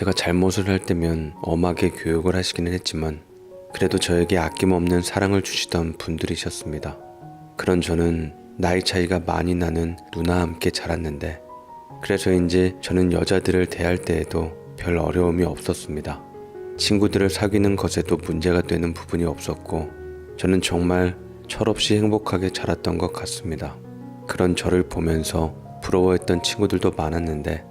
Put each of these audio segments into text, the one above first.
제가 잘못을 할 때면 엄하게 교육을 하시기는 했지만 그래도 저에게 아낌없는 사랑을 주시던 분들이셨습니다. 그런 저는 나이 차이가 많이 나는 누나와 함께 자랐는데 그래서인지 저는 여자들을 대할 때에도 별 어려움이 없었습니다. 친구들을 사귀는 것에도 문제가 되는 부분이 없었고 저는 정말 철없이 행복하게 자랐던 것 같습니다. 그런 저를 보면서 부러워했던 친구들도 많았는데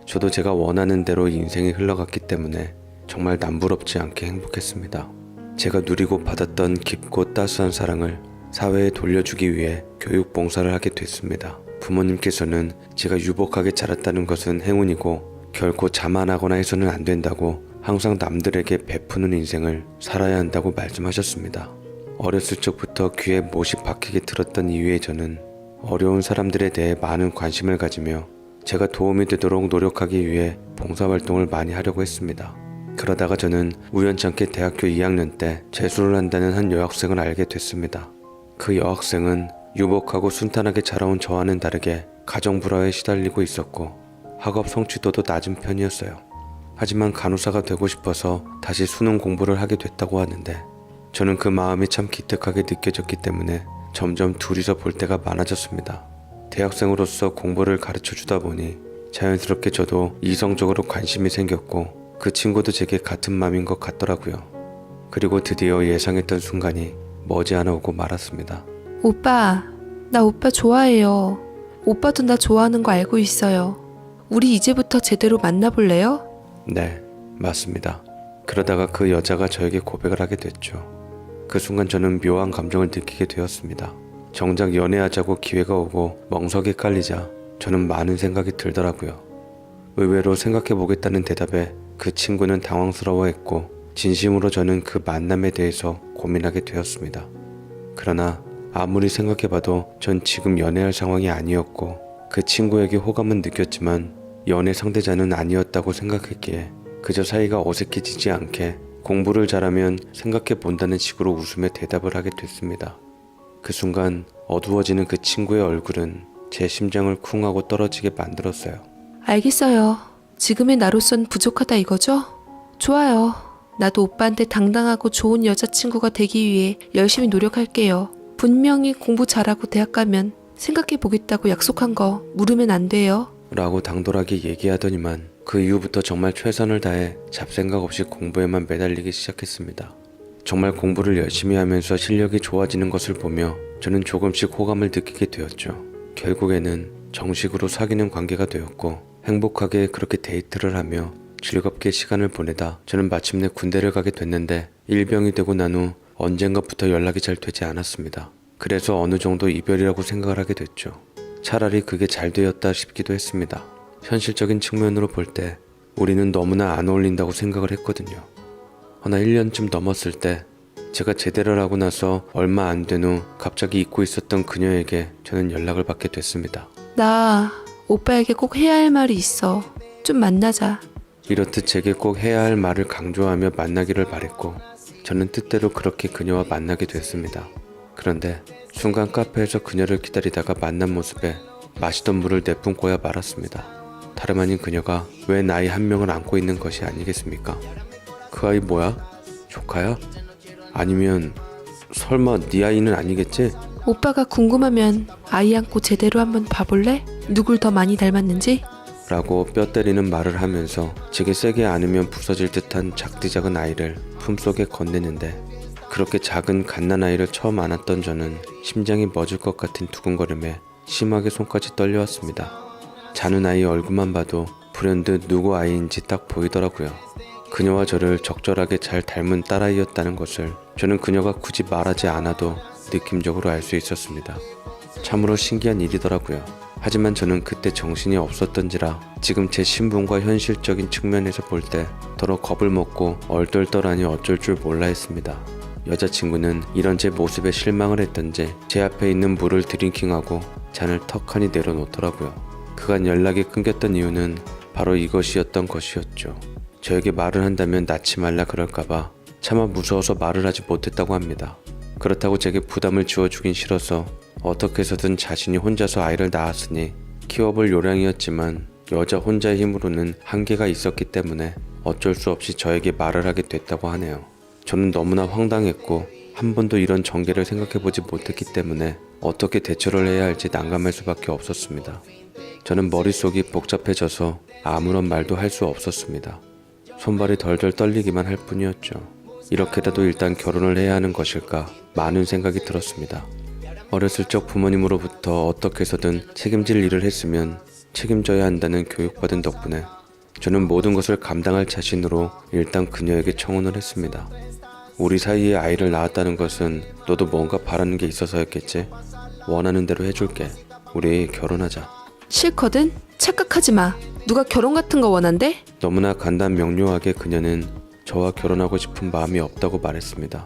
저도 제가 원하는 대로 인생이 흘러갔기 때문에 정말 남부럽지 않게 행복했습니다. 제가 누리고 받았던 깊고 따스한 사랑을 사회에 돌려주기 위해 교육 봉사를 하게 됐습니다. 부모님께서는 제가 유복하게 자랐다는 것은 행운이고 결코 자만하거나 해서는 안 된다고 항상 남들에게 베푸는 인생을 살아야 한다고 말씀하셨습니다. 어렸을 적부터 귀에 못이 박히게 들었던 이유에 저는 어려운 사람들에 대해 많은 관심을 가지며 제가 도움이 되도록 노력하기 위해 봉사활동을 많이 하려고 했습니다. 그러다가 저는 우연찮게 대학교 2학년 때 재수를 한다는 한 여학생을 알게 됐습니다. 그 여학생은 유복하고 순탄하게 자라온 저와는 다르게 가정 불화에 시달리고 있었고 학업 성취도도 낮은 편이었어요. 하지만 간호사가 되고 싶어서 다시 수능 공부를 하게 됐다고 하는데 저는 그 마음이 참 기특하게 느껴졌기 때문에 점점 둘이서 볼 때가 많아졌습니다. 대학생으로서 공부를 가르쳐 주다 보니 자연스럽게 저도 이성적으로 관심이 생겼고 그 친구도 제게 같은 마음인 것 같더라고요. 그리고 드디어 예상했던 순간이 머지않아 오고 말았습니다. 오빠, 나 오빠 좋아해요. 오빠도 나 좋아하는 거 알고 있어요. 우리 이제부터 제대로 만나볼래요? 네, 맞습니다. 그러다가 그 여자가 저에게 고백을 하게 됐죠. 그 순간 저는 묘한 감정을 느끼게 되었습니다. 정작 연애하자고 기회가 오고 멍석에 깔리자 저는 많은 생각이 들더라고요. 의외로 생각해보겠다는 대답에 그 친구는 당황스러워했고 진심으로 저는 그 만남에 대해서 고민하게 되었습니다. 그러나 아무리 생각해봐도 전 지금 연애할 상황이 아니었고 그 친구에게 호감은 느꼈지만 연애 상대자는 아니었다고 생각했기에 그저 사이가 어색해지지 않게 공부를 잘하면 생각해본다는 식으로 웃으며 대답을 하게 됐습니다. 그 순간 어두워지는 그 친구의 얼굴은 제 심장을 쿵 하고 떨어지게 만들었어요. 알겠어요. 지금의 나로선 부족하다 이거죠? 좋아요. 나도 오빠한테 당당하고 좋은 여자친구가 되기 위해 열심히 노력할게요. 분명히 공부 잘하고 대학 가면 생각해보겠다고 약속한 거 물으면 안 돼요. 라고 당돌하게 얘기하더니만 그 이후부터 정말 최선을 다해 잡생각 없이 공부에만 매달리기 시작했습니다. 정말 공부를 열심히 하면서 실력이 좋아지는 것을 보며 저는 조금씩 호감을 느끼게 되었죠. 결국에는 정식으로 사귀는 관계가 되었고 행복하게 그렇게 데이트를 하며 즐겁게 시간을 보내다 저는 마침내 군대를 가게 됐는데 일병이 되고 난 후 언젠가부터 연락이 잘 되지 않았습니다. 그래서 어느 정도 이별이라고 생각을 하게 됐죠. 차라리 그게 잘 되었다 싶기도 했습니다. 현실적인 측면으로 볼 때 우리는 너무나 안 어울린다고 생각을 했거든요. 허나 1년쯤 넘었을 때 제가 제대를 하고 나서 얼마 안 된 후 갑자기 잊고 있었던 그녀에게 저는 연락을 받게 됐습니다. 나 오빠에게 꼭 해야 할 말이 있어. 좀 만나자. 이렇듯 제게 꼭 해야 할 말을 강조하며 만나기를 바랬고 저는 뜻대로 그렇게 그녀와 만나게 됐습니다. 그런데 순간 카페에서 그녀를 기다리다가 만난 모습에 마시던 물을 내뿜고야 말았습니다. 다름 아닌 그녀가 왜 나이 한 명을 안고 있는 것이 아니겠습니까? 그 아이 뭐야? 조카야? 아니면 설마 네 아이는 아니겠지? 오빠가 궁금하면 아이 안고 제대로 한번 봐볼래? 누굴 더 많이 닮았는지? 라고 뼈 때리는 말을 하면서 제게 세게 안으면 부서질 듯한 작디작은 아이를 품속에 건네는데 그렇게 작은 갓난아이를 처음 안았던 저는 심장이 멎을 것 같은 두근거림에 심하게 손까지 떨려왔습니다. 자는 아이 얼굴만 봐도 불현듯 누구 아이인지 딱 보이더라고요. 그녀와 저를 적절하게 잘 닮은 딸아이였다는 것을 저는 그녀가 굳이 말하지 않아도 느낌적으로 알 수 있었습니다. 참으로 신기한 일이더라고요. 하지만 저는 그때 정신이 없었던지라 지금 제 신분과 현실적인 측면에서 볼 때 더러 겁을 먹고 얼떨떨하니 어쩔 줄 몰라 했습니다. 여자친구는 이런 제 모습에 실망을 했던지 제 앞에 있는 물을 드링킹하고 잔을 턱하니 내려놓더라고요. 그간 연락이 끊겼던 이유는 바로 이것이었던 것이었죠. 저에게 말을 한다면 낳지 말라 그럴까봐 차마 무서워서 말을 하지 못했다고 합니다. 그렇다고 제게 부담을 지워주긴 싫어서 어떻게 해서든 자신이 혼자서 아이를 낳았으니 키워볼 요량이었지만 여자 혼자의 힘으로는 한계가 있었기 때문에 어쩔 수 없이 저에게 말을 하게 됐다고 하네요. 저는 너무나 황당했고 한 번도 이런 전개를 생각해보지 못했기 때문에 어떻게 대처를 해야 할지 난감할 수밖에 없었습니다. 저는 머릿속이 복잡해져서 아무런 말도 할 수 없었습니다. 손발이 덜덜 떨리기만 할 뿐이었죠. 이렇게라도 일단 결혼을 해야 하는 것일까 많은 생각이 들었습니다. 어렸을 적 부모님으로부터 어떻게 해서든 책임질 일을 했으면 책임져야 한다는 교육받은 덕분에 저는 모든 것을 감당할 자신으로 일단 그녀에게 청혼을 했습니다. 우리 사이에 아이를 낳았다는 것은 너도 뭔가 바라는 게 있어서였겠지? 원하는 대로 해줄게. 우리 결혼하자. 싫거든? 착각하지 마. 누가 결혼 같은 거 원한대? 너무나 간단 명료하게 그녀는 저와 결혼하고 싶은 마음이 없다고 말했습니다.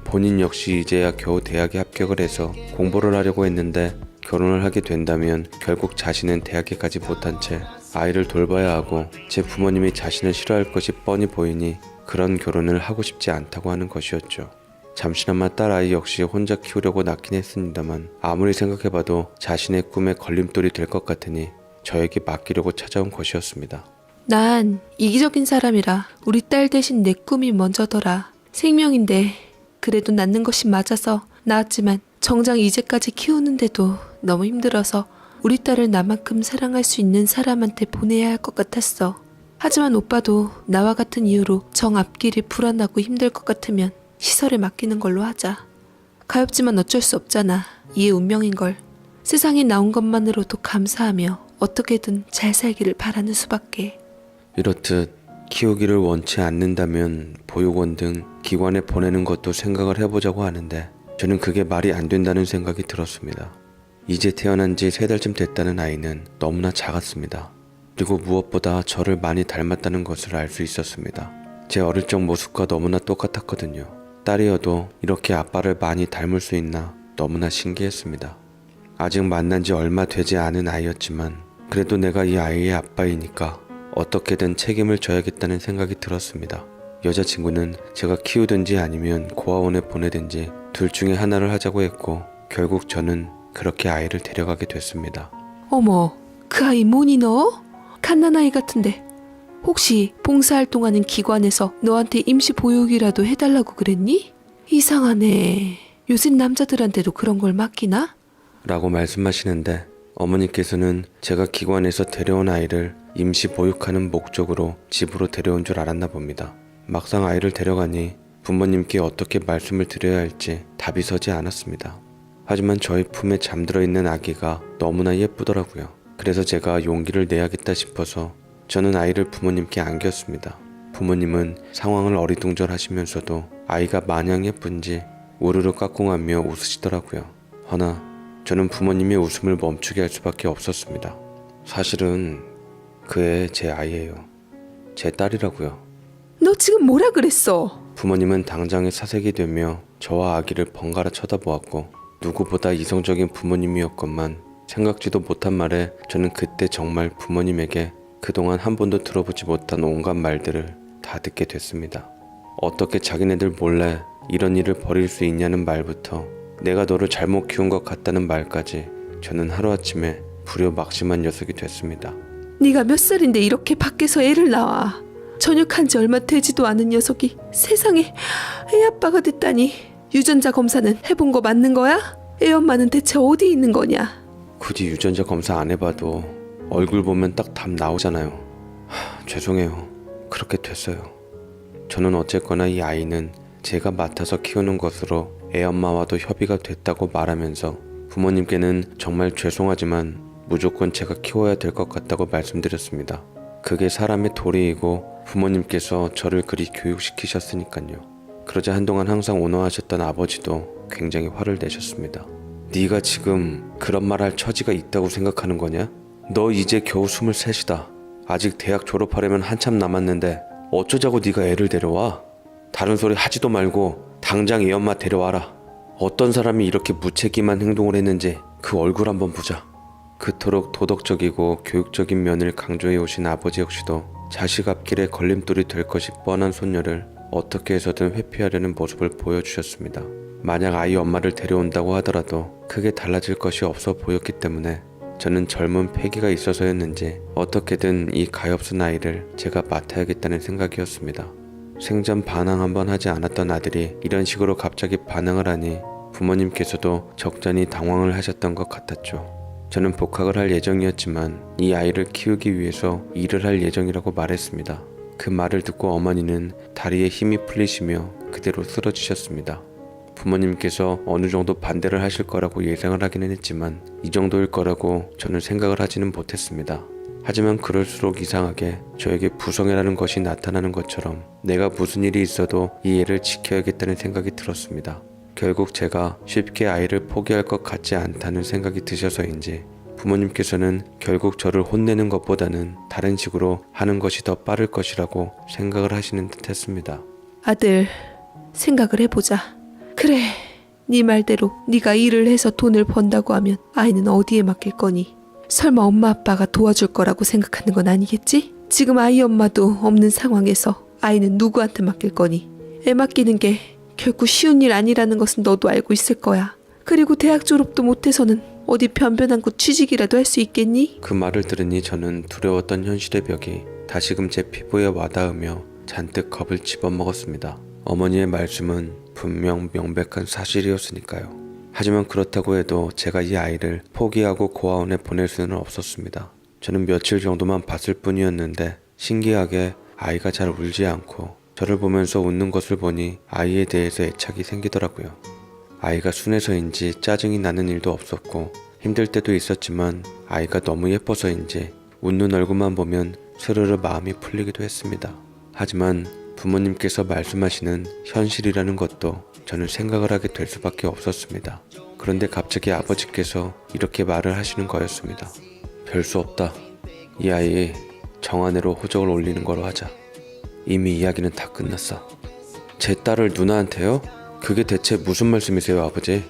본인 역시 이제야 겨우 대학에 합격을 해서 공부를 하려고 했는데 결혼을 하게 된다면 결국 자신은 대학에 가지 못한 채 아이를 돌봐야 하고 제 부모님이 자신을 싫어할 것이 뻔히 보이니 그런 결혼을 하고 싶지 않다고 하는 것이었죠. 잠시나마 딸 아이 역시 혼자 키우려고 낳긴 했습니다만 아무리 생각해봐도 자신의 꿈에 걸림돌이 될 것 같으니 저에게 맡기려고 찾아온 것이었습니다. 난 이기적인 사람이라 우리 딸 대신 내 꿈이 먼저더라. 생명인데 그래도 낳는 것이 맞아서 낳았지만 정작 이제까지 키우는데도 너무 힘들어서 우리 딸을 나만큼 사랑할 수 있는 사람한테 보내야 할 것 같았어. 하지만 오빠도 나와 같은 이유로 정 앞길이 불안하고 힘들 것 같으면 시설에 맡기는 걸로 하자. 가엾지만 어쩔 수 없잖아. 이게 운명인걸. 세상에 나온 것만으로도 감사하며 어떻게든 잘 살기를 바라는 수밖에. 이렇듯 키우기를 원치 않는다면 보육원 등 기관에 보내는 것도 생각을 해보자고 하는데 저는 그게 말이 안 된다는 생각이 들었습니다. 이제 태어난 지 3달쯤 됐다는 아이는 너무나 작았습니다. 그리고 무엇보다 저를 많이 닮았다는 것을 알 수 있었습니다. 제 어릴 적 모습과 너무나 똑같았거든요. 딸이어도 이렇게 아빠를 많이 닮을 수 있나 너무나 신기했습니다. 아직 만난 지 얼마 되지 않은 아이였지만 그래도 내가 이 아이의 아빠이니까 어떻게든 책임을 져야겠다는 생각이 들었습니다. 여자친구는 제가 키우든지 아니면 고아원에 보내든지 둘 중에 하나를 하자고 했고 결국 저는 그렇게 아이를 데려가게 됐습니다. 어머, 그 아이 뭐니 너? 갓난아이 같은데 혹시 봉사활동하는 기관에서 너한테 임시 보육이라도 해달라고 그랬니? 이상하네. 요즘 남자들한테도 그런 걸 맡기나? 라고 말씀하시는데 어머니께서는 제가 기관에서 데려온 아이를 임시 보육하는 목적으로 집으로 데려온 줄 알았나 봅니다. 막상 아이를 데려가니 부모님께 어떻게 말씀을 드려야 할지 답이 서지 않았습니다. 하지만 저희 품에 잠들어 있는 아기가 너무나 예쁘더라고요. 그래서 제가 용기를 내야겠다 싶어서 저는 아이를 부모님께 안겼습니다. 부모님은 상황을 어리둥절하시면서도 아이가 마냥 예쁜지 우르르 깍꿍하며 웃으시더라고요. 허나 저는 부모님의 웃음을 멈추게 할 수밖에 없었습니다. 사실은 그 애 제 아이예요. 제 딸이라고요. 너 지금 뭐라 그랬어? 부모님은 당장에 사색이 되며 저와 아기를 번갈아 쳐다보았고 누구보다 이성적인 부모님이었건만 생각지도 못한 말에 저는 그때 정말 부모님에게 그동안 한 번도 들어보지 못한 온갖 말들을 다 듣게 됐습니다. 어떻게 자기네들 몰래 이런 일을 벌일 수 있냐는 말부터 내가 너를 잘못 키운 것 같다는 말까지 저는 하루아침에 불효막심한 녀석이 됐습니다. 네가 몇 살인데 이렇게 밖에서 애를 낳아. 전역한 지 얼마 되지도 않은 녀석이 세상에 애 아빠가 됐다니. 유전자 검사는 해본 거 맞는 거야? 애 엄마는 대체 어디 있는 거냐? 굳이 유전자 검사 안 해봐도 얼굴 보면 딱 답 나오잖아요. 죄송해요. 그렇게 됐어요. 저는 어쨌거나 이 아이는 제가 맡아서 키우는 것으로 애엄마와도 협의가 됐다고 말하면서 부모님께는 정말 죄송하지만 무조건 제가 키워야 될 것 같다고 말씀드렸습니다. 그게 사람의 도리이고 부모님께서 저를 그리 교육시키셨으니까요. 그러자 한동안 항상 온화하셨던 아버지도 굉장히 화를 내셨습니다. 네가 지금 그런 말 할 처지가 있다고 생각하는 거냐? 너 이제 겨우 23이다. 아직 대학 졸업하려면 한참 남았는데 어쩌자고 네가 애를 데려와? 다른 소리 하지도 말고 당장 애 엄마 데려와라. 어떤 사람이 이렇게 무책임한 행동을 했는지 그 얼굴 한번 보자. 그토록 도덕적이고 교육적인 면을 강조해 오신 아버지 역시도 자식 앞길에 걸림돌이 될 것이 뻔한 손녀를 어떻게 해서든 회피하려는 모습을 보여주셨습니다. 만약 아이 엄마를 데려온다고 하더라도 크게 달라질 것이 없어 보였기 때문에 저는 젊은 패기가 있어서였는지 어떻게든 이 가엾은 아이를 제가 맡아야겠다는 생각이었습니다. 생전 반항 한번 하지 않았던 아들이 이런 식으로 갑자기 반항을 하니 부모님께서도 적잖이 당황을 하셨던 것 같았죠. 저는 복학을 할 예정이었지만 이 아이를 키우기 위해서 일을 할 예정이라고 말했습니다. 그 말을 듣고 어머니는 다리에 힘이 풀리시며 그대로 쓰러지셨습니다. 부모님께서 어느 정도 반대를 하실 거라고 예상을 하기는 했지만 이 정도일 거라고 저는 생각을 하지는 못했습니다. 하지만 그럴수록 이상하게 저에게 부성애라는 것이 나타나는 것처럼 내가 무슨 일이 있어도 이 애를 지켜야겠다는 생각이 들었습니다. 결국 제가 쉽게 아이를 포기할 것 같지 않다는 생각이 드셔서인지 부모님께서는 결국 저를 혼내는 것보다는 다른 식으로 하는 것이 더 빠를 것이라고 생각을 하시는 듯 했습니다. 아들, 생각을 해보자. 그래, 네 말대로 네가 일을 해서 돈을 번다고 하면 아이는 어디에 맡길 거니? 설마 엄마 아빠가 도와줄 거라고 생각하는 건 아니겠지? 지금 아이 엄마도 없는 상황에서 아이는 누구한테 맡길 거니? 애 맡기는 게 결코 쉬운 일 아니라는 것은 너도 알고 있을 거야. 그리고 대학 졸업도 못해서는 어디 변변한 곳 취직이라도 할 수 있겠니? 그 말을 들으니 저는 두려웠던 현실의 벽이 다시금 제 피부에 와닿으며 잔뜩 겁을 집어먹었습니다. 어머니의 말씀은 분명 명백한 사실이었으니까요. 하지만 그렇다고 해도 제가 이 아이를 포기하고 고아원에 보낼 수는 없었습니다. 저는 며칠 정도만 봤을 뿐이었는데 신기하게 아이가 잘 울지 않고 저를 보면서 웃는 것을 보니 아이에 대해서 애착이 생기더라고요. 아이가 순해서인지 짜증이 나는 일도 없었고 힘들 때도 있었지만 아이가 너무 예뻐서인지 웃는 얼굴만 보면 스르르 마음이 풀리기도 했습니다. 하지만 부모님께서 말씀하시는 현실이라는 것도 저는 생각을 하게 될 수밖에 없었습니다. 그런데 갑자기 아버지께서 이렇게 말을 하시는 거였습니다. 별 수 없다. 이 아이 정한애로 호적을 올리는 거로 하자. 이미 이야기는 다 끝났어. 제 딸을 누나한테요? 그게 대체 무슨 말씀이세요, 아버지?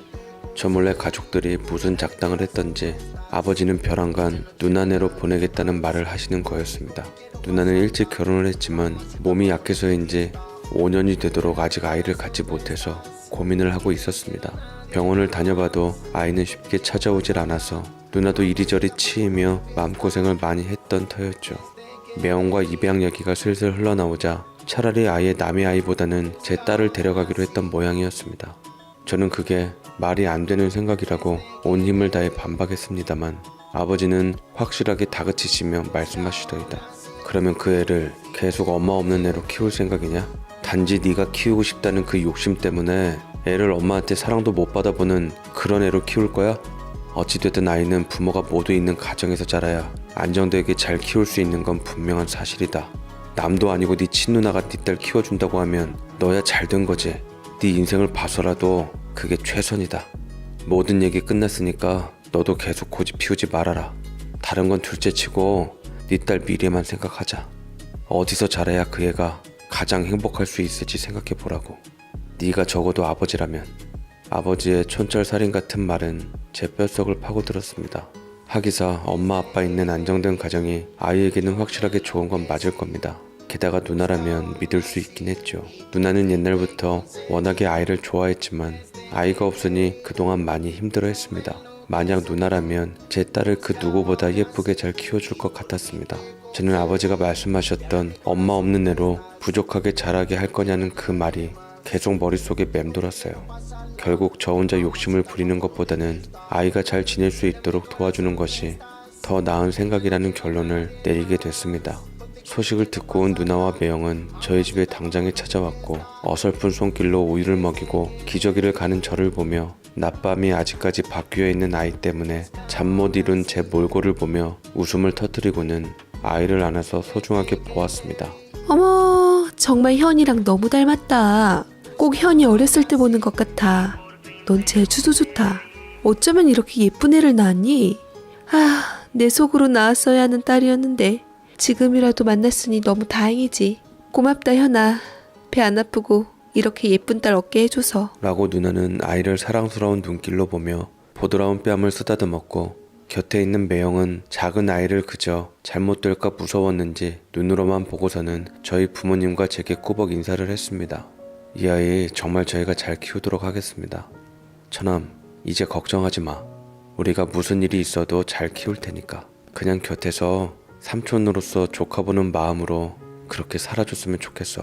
저 몰래 가족들이 무슨 작당을 했던지 아버지는 벼랑간 누나네로 보내겠다는 말을 하시는 거였습니다. 누나는 일찍 결혼을 했지만 몸이 약해서인지 5년이 되도록 아직 아이를 갖지 못해서 고민을 하고 있었습니다. 병원을 다녀봐도 아이는 쉽게 찾아오질 않아서 누나도 이리저리 치이며 마음고생을 많이 했던 터였죠. 매형과 입양 얘기가 슬슬 흘러나오자 차라리 아예 남의 아이보다는 제 딸을 데려가기로 했던 모양이었습니다. 저는 그게 말이 안 되는 생각이라고 온 힘을 다해 반박했습니다만 아버지는 확실하게 다그치시며 말씀하시더이다. 그러면 그 애를 계속 엄마 없는 애로 키울 생각이냐? 단지 네가 키우고 싶다는 그 욕심 때문에 애를 엄마한테 사랑도 못 받아보는 그런 애로 키울 거야? 어찌됐든 아이는 부모가 모두 있는 가정에서 자라야 안정되게 잘 키울 수 있는 건 분명한 사실이다. 남도 아니고 네 친누나가 네 딸 키워준다고 하면 너야 잘된 거지. 네 인생을 봐서라도 그게 최선이다. 모든 얘기 끝났으니까 너도 계속 고집 피우지 말아라. 다른 건 둘째치고 네 딸 미래만 생각하자. 어디서 자라야 그 애가 가장 행복할 수 있을지 생각해보라고. 네가 적어도 아버지라면. 아버지의 촌철살인 같은 말은 제 뼛속을 파고들었습니다. 하기사 엄마 아빠 있는 안정된 가정이 아이에게는 확실하게 좋은 건 맞을 겁니다. 게다가 누나라면 믿을 수 있긴 했죠. 누나는 옛날부터 워낙에 아이를 좋아했지만 아이가 없으니 그동안 많이 힘들어했습니다. 만약 누나라면 제 딸을 그 누구보다 예쁘게 잘 키워줄 것 같았습니다. 저는 아버지가 말씀하셨던 엄마 없는 애로 부족하게 자라게 할 거냐는 그 말이 계속 머릿속에 맴돌았어요. 결국 저 혼자 욕심을 부리는 것보다는 아이가 잘 지낼 수 있도록 도와주는 것이 더 나은 생각이라는 결론을 내리게 됐습니다. 소식을 듣고 온 누나와 매형은 저희 집에 당장에 찾아왔고 어설픈 손길로 우유를 먹이고 기저귀를 가는 저를 보며 낮밤이 아직까지 바뀌어 있는 아이 때문에 잠 못 이룬 제 몰골을 보며 웃음을 터뜨리고는 아이를 안아서 소중하게 보았습니다. 어머, 정말 현이랑 너무 닮았다. 꼭 현이 어렸을 때 보는 것 같아. 넌 재주도 좋다. 어쩌면 이렇게 예쁜 애를 낳았니? 아, 내 속으로 낳았어야 하는 딸이었는데 지금이라도 만났으니 너무 다행이지. 고맙다 현아. 배 안 아프고 이렇게 예쁜 딸 얻게 해줘서. 라고 누나는 아이를 사랑스러운 눈길로 보며 보드라운 뺨을 쓰다듬었고 곁에 있는 매형은 작은 아이를 그저 잘못될까 무서웠는지 눈으로만 보고서는 저희 부모님과 제게 꾸벅 인사를 했습니다. 이 아이 정말 저희가 잘 키우도록 하겠습니다. 처남, 이제 걱정하지 마. 우리가 무슨 일이 있어도 잘 키울 테니까 그냥 곁에서 삼촌으로서 조카 보는 마음으로 그렇게 살아줬으면 좋겠어.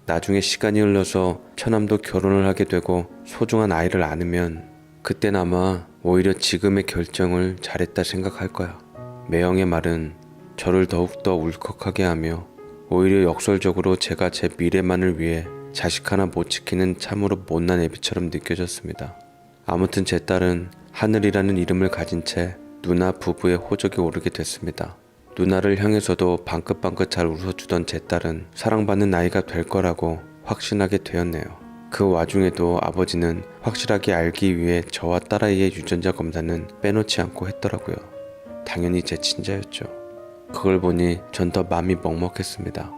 나중에 시간이 흘러서 처남도 결혼을 하게 되고 소중한 아이를 안으면 그땐 아마 오히려 지금의 결정을 잘했다 생각할 거야. 매형의 말은 저를 더욱더 울컥하게 하며 오히려 역설적으로 제가 제 미래만을 위해 자식 하나 못 지키는 참으로 못난 애비처럼 느껴졌습니다. 아무튼 제 딸은 하늘이라는 이름을 가진 채 누나 부부의 호적에 오르게 됐습니다. 누나를 향해서도 방긋방긋 잘 웃어주던 제 딸은 사랑받는 아이가 될 거라고 확신하게 되었네요. 그 와중에도 아버지는 확실하게 알기 위해 저와 딸아이의 유전자 검사는 빼놓지 않고 했더라고요. 당연히 제 친자였죠. 그걸 보니 전 더 마음이 먹먹했습니다.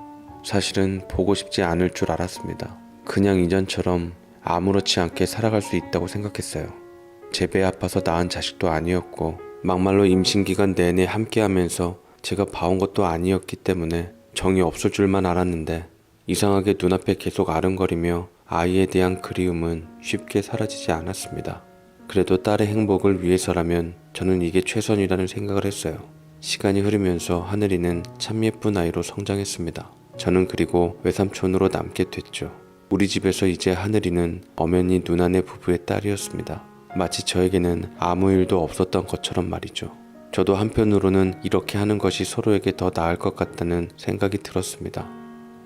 사실은 보고 싶지 않을 줄 알았습니다. 그냥 이전처럼 아무렇지 않게 살아갈 수 있다고 생각했어요. 제 배 아파서 낳은 자식도 아니었고 막말로 임신기간 내내 함께하면서 제가 봐온 것도 아니었기 때문에 정이 없을 줄만 알았는데 이상하게 눈앞에 계속 아른거리며 아이에 대한 그리움은 쉽게 사라지지 않았습니다. 그래도 딸의 행복을 위해서라면 저는 이게 최선이라는 생각을 했어요. 시간이 흐르면서 하늘이는 참 예쁜 아이로 성장했습니다. 저는 그리고 외삼촌으로 남게 됐죠. 우리 집에서 이제 하늘이는 엄연히 누나네 부부의 딸이었습니다. 마치 저에게는 아무 일도 없었던 것처럼 말이죠. 저도 한편으로는 이렇게 하는 것이 서로에게 더 나을 것 같다는 생각이 들었습니다.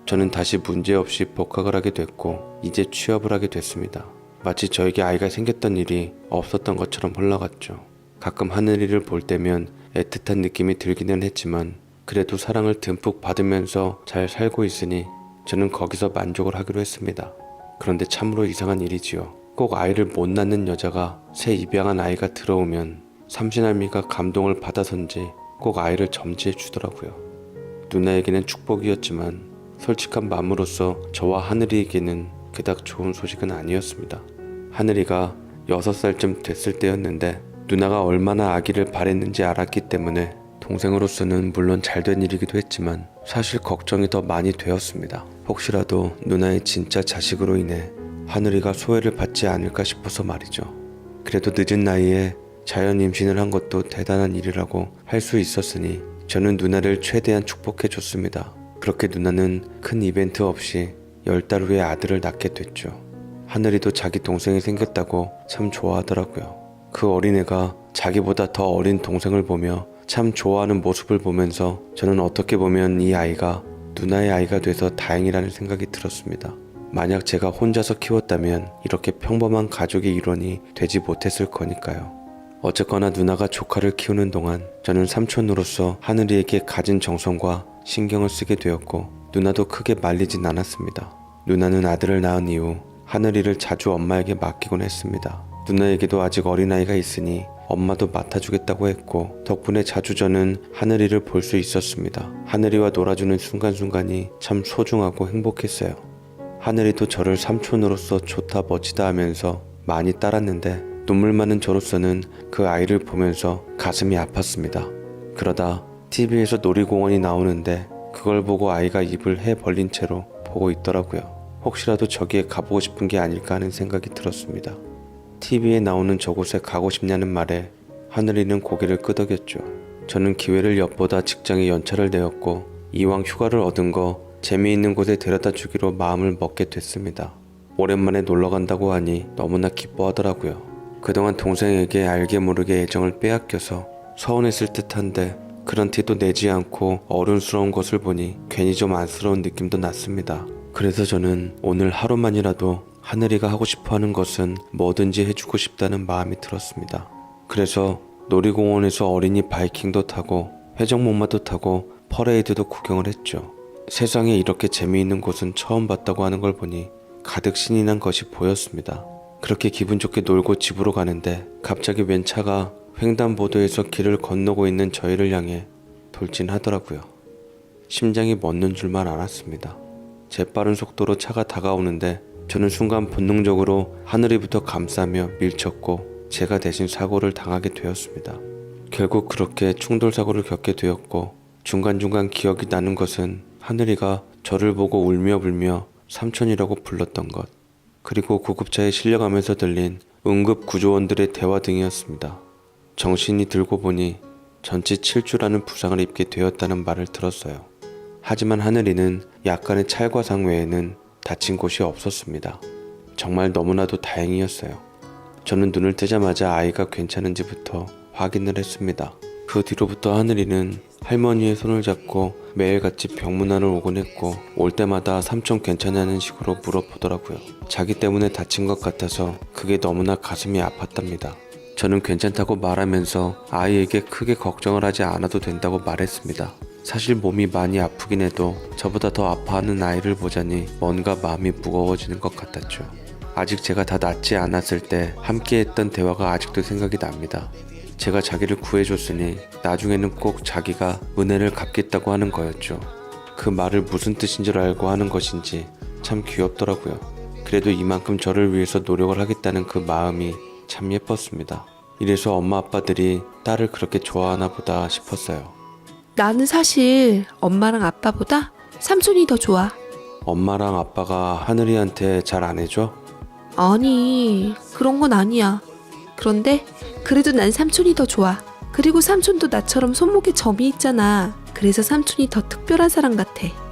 저는 다시 문제없이 복학을 하게 됐고 이제 취업을 하게 됐습니다. 마치 저에게 아이가 생겼던 일이 없었던 것처럼 흘러갔죠. 가끔 하늘이를 볼 때면 애틋한 느낌이 들기는 했지만 그래도 사랑을 듬뿍 받으면서 잘 살고 있으니 저는 거기서 만족을 하기로 했습니다. 그런데 참으로 이상한 일이지요. 꼭 아이를 못 낳는 여자가 새 입양한 아이가 들어오면 삼신할미가 감동을 받아서인지 꼭 아이를 점지해 주더라고요. 누나에게는 축복이었지만 솔직한 마음으로서 저와 하늘이에게는 그닥 좋은 소식은 아니었습니다. 하늘이가 6살쯤 됐을 때였는데 누나가 얼마나 아기를 바랬는지 알았기 때문에 동생으로서는 물론 잘된 일이기도 했지만 사실 걱정이 더 많이 되었습니다. 혹시라도 누나의 진짜 자식으로 인해 하늘이가 소외를 받지 않을까 싶어서 말이죠. 그래도 늦은 나이에 자연 임신을 한 것도 대단한 일이라고 할 수 있었으니 저는 누나를 최대한 축복해 줬습니다. 그렇게 누나는 큰 이벤트 없이 10달 후에 아들을 낳게 됐죠. 하늘이도 자기 동생이 생겼다고 참 좋아하더라고요. 그 어린애가 자기보다 더 어린 동생을 보며 참 좋아하는 모습을 보면서 저는 어떻게 보면 이 아이가 누나의 아이가 돼서 다행이라는 생각이 들었습니다. 만약 제가 혼자서 키웠다면 이렇게 평범한 가족의 일원이 되지 못했을 거니까요. 어쨌거나 누나가 조카를 키우는 동안 저는 삼촌으로서 하늘이에게 가진 정성과 신경을 쓰게 되었고 누나도 크게 말리진 않았습니다. 누나는 아들을 낳은 이후 하늘이를 자주 엄마에게 맡기곤 했습니다. 누나에게도 아직 어린아이가 있으니 엄마도 맡아주겠다고 했고 덕분에 자주 저는 하늘이를 볼 수 있었습니다. 하늘이와 놀아주는 순간순간이 참 소중하고 행복했어요. 하늘이도 저를 삼촌으로서 좋다 멋지다 하면서 많이 따랐는데 눈물 많은 저로서는 그 아이를 보면서 가슴이 아팠습니다. 그러다 TV에서 놀이공원이 나오는데 그걸 보고 아이가 입을 해 벌린 채로 보고 있더라고요. 혹시라도 저기에 가보고 싶은 게 아닐까 하는 생각이 들었습니다. TV에 나오는 저곳에 가고 싶냐는 말에 하늘이는 고개를 끄덕였죠. 저는 기회를 엿보다 직장에 연차를 내었고 이왕 휴가를 얻은 거 재미있는 곳에 데려다 주기로 마음을 먹게 됐습니다. 오랜만에 놀러 간다고 하니 너무나 기뻐하더라고요. 그동안 동생에게 알게 모르게 애정을 빼앗겨서 서운했을 듯한데 그런 티도 내지 않고 어른스러운 것을 보니 괜히 좀 안쓰러운 느낌도 났습니다. 그래서 저는 오늘 하루만이라도 하늘이가 하고 싶어하는 것은 뭐든지 해주고 싶다는 마음이 들었습니다. 그래서 놀이공원에서 어린이 바이킹도 타고 회전목마도 타고 퍼레이드도 구경을 했죠. 세상에 이렇게 재미있는 곳은 처음 봤다고 하는 걸 보니 가득 신이 난 것이 보였습니다. 그렇게 기분 좋게 놀고 집으로 가는데 갑자기 웬 차가 횡단보도에서 길을 건너고 있는 저희를 향해 돌진하더라고요. 심장이 멎는 줄만 알았습니다. 재빠른 속도로 차가 다가오는데 저는 순간 본능적으로 하늘이부터 감싸며 밀쳤고 제가 대신 사고를 당하게 되었습니다. 결국 그렇게 충돌 사고를 겪게 되었고 중간중간 기억이 나는 것은 하늘이가 저를 보고 울며 불며 삼촌이라고 불렀던 것, 그리고 구급차에 실려가면서 들린 응급구조원들의 대화 등이었습니다. 정신이 들고 보니 전치 7주라는 부상을 입게 되었다는 말을 들었어요. 하지만 하늘이는 약간의 찰과상 외에는 다친 곳이 없었습니다. 정말 너무나도 다행이었어요. 저는 눈을 뜨자마자 아이가 괜찮은지부터 확인을 했습니다. 그 뒤로부터 하늘이는 할머니의 손을 잡고 매일같이 병문안을 오곤 했고 올 때마다 삼촌 괜찮냐는 식으로 물어보더라고요. 자기 때문에 다친 것 같아서 그게 너무나 가슴이 아팠답니다. 저는 괜찮다고 말하면서 아이에게 크게 걱정을 하지 않아도 된다고 말했습니다. 사실 몸이 많이 아프긴 해도 저보다 더 아파하는 아이를 보자니 뭔가 마음이 무거워지는 것 같았죠. 아직 제가 다 낫지 않았을 때 함께했던 대화가 아직도 생각이 납니다. 제가 자기를 구해줬으니 나중에는 꼭 자기가 은혜를 갚겠다고 하는 거였죠. 그 말을 무슨 뜻인 줄 알고 하는 것인지 참 귀엽더라고요. 그래도 이만큼 저를 위해서 노력을 하겠다는 그 마음이 참 예뻤습니다. 이래서 엄마 아빠들이 딸을 그렇게 좋아하나 보다 싶었어요. 나는 사실 엄마랑 아빠보다 삼촌이 더 좋아. 엄마랑 아빠가 하늘이한테 잘 안 해줘? 아니, 그런 건 아니야. 그런데 그래도 난 삼촌이 더 좋아. 그리고 삼촌도 나처럼 손목에 점이 있잖아. 그래서 삼촌이 더 특별한 사람 같아.